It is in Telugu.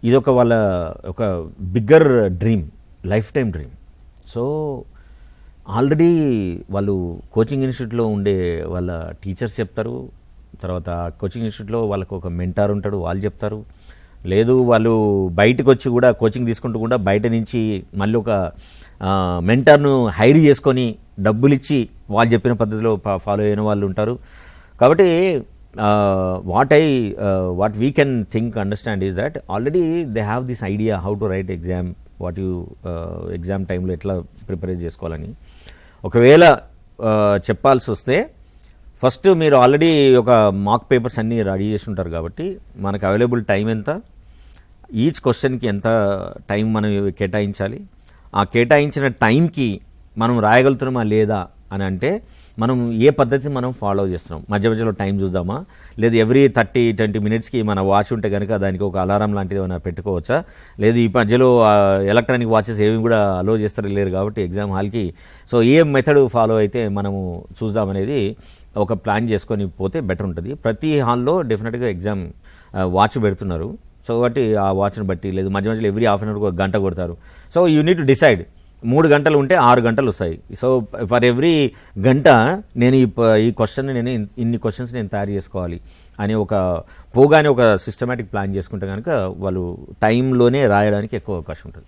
ఇదొక వాళ్ళ ఒక bigger dream, life time dream. So already వాళ్ళు కోచింగ్ ఇన్స్టిట్యూట్లో ఉండే వాళ్ళ టీచర్స్ చెప్తారు, తర్వాత కోచింగ్ ఇన్స్టిట్యూట్లో వాళ్ళకు ఒక మెంటార్ ఉంటాడు, వాళ్ళు చెప్తారు. లేదు వాళ్ళు బయటకు వచ్చి కూడా కోచింగ్ తీసుకుంటూ కూడా బయట నుంచి మళ్ళీ ఒక మెంటర్ను హైర్ చేసుకొని డబ్బులు ఇచ్చి వాళ్ళు చెప్పిన పద్ధతిలో ఫాలో అయిన వాళ్ళు ఉంటారు. కాబట్టి what we can think understand is that already they have this idea how to right exam, what you exam టైంలో ఎట్లా ప్రిపేర్ చేసుకోవాలని. ఒకవేళ చెప్పాల్సి వస్తే ఫస్ట్ మీరు ఆల్రెడీ ఒక మాక్ పేపర్స్ అన్నీ రెడీ చేసి ఉంటారు కాబట్టి మనకు అవైలబుల్ టైం ఎంత, ఈచ్ క్వశ్చన్కి ఎంత టైం మనం కేటాయించాలి, ఆ కేటాయించిన టైంకి మనం రాయగలుగుతున్నామా లేదా అని అంటే మనం ఏ పద్ధతి మనం ఫాలో చేస్తున్నాం. మధ్య మధ్యలో టైం చూద్దామా, లేదు ఎవ్రీ 30-20 మినిట్స్కి మన వాచ్ ఉంటే కనుక దానికి ఒక అలారం లాంటిది ఏమైనా పెట్టుకోవచ్చా, లేదు ఈ మధ్యలో ఎలక్ట్రానిక్ వాచెస్ ఏమి కూడా అలో చేస్తారు లేరు కాబట్టి ఎగ్జామ్ హాల్కి. సో ఏ మెథడ్ ఫాలో అయితే మనము చూద్దామనేది ఒక ప్లాన్ చేసుకొని పోతే బెటర్ ఉంటుంది. ప్రతి హాల్లో డెఫినెట్గా ఎగ్జామ్ వాచ్ పెడుతున్నారు. సో కాబట్టి ఆ వాచ్ని బట్టి, లేదు మధ్య మధ్యలో ఎవ్రీ హాఫ్ అన్ అవర్కి ఒక గంట కొడతారు. So you need to decide 3 గంటలు ఉంటే 6 గంటలు వస్తాయి. సో ఫర్ ఎవ్రీ గంట నేను ఈ క్వశ్చన్ నేను ఇన్ని క్వశ్చన్స్ నేను తయారు చేసుకోవాలి అని ఒక పోగానే ఒక సిస్టమేటిక్ ప్లాన్ చేసుకుంటే కనుక వాళ్ళు టైంలోనే రాయడానికి ఎక్కువ అవకాశం ఉంటుంది.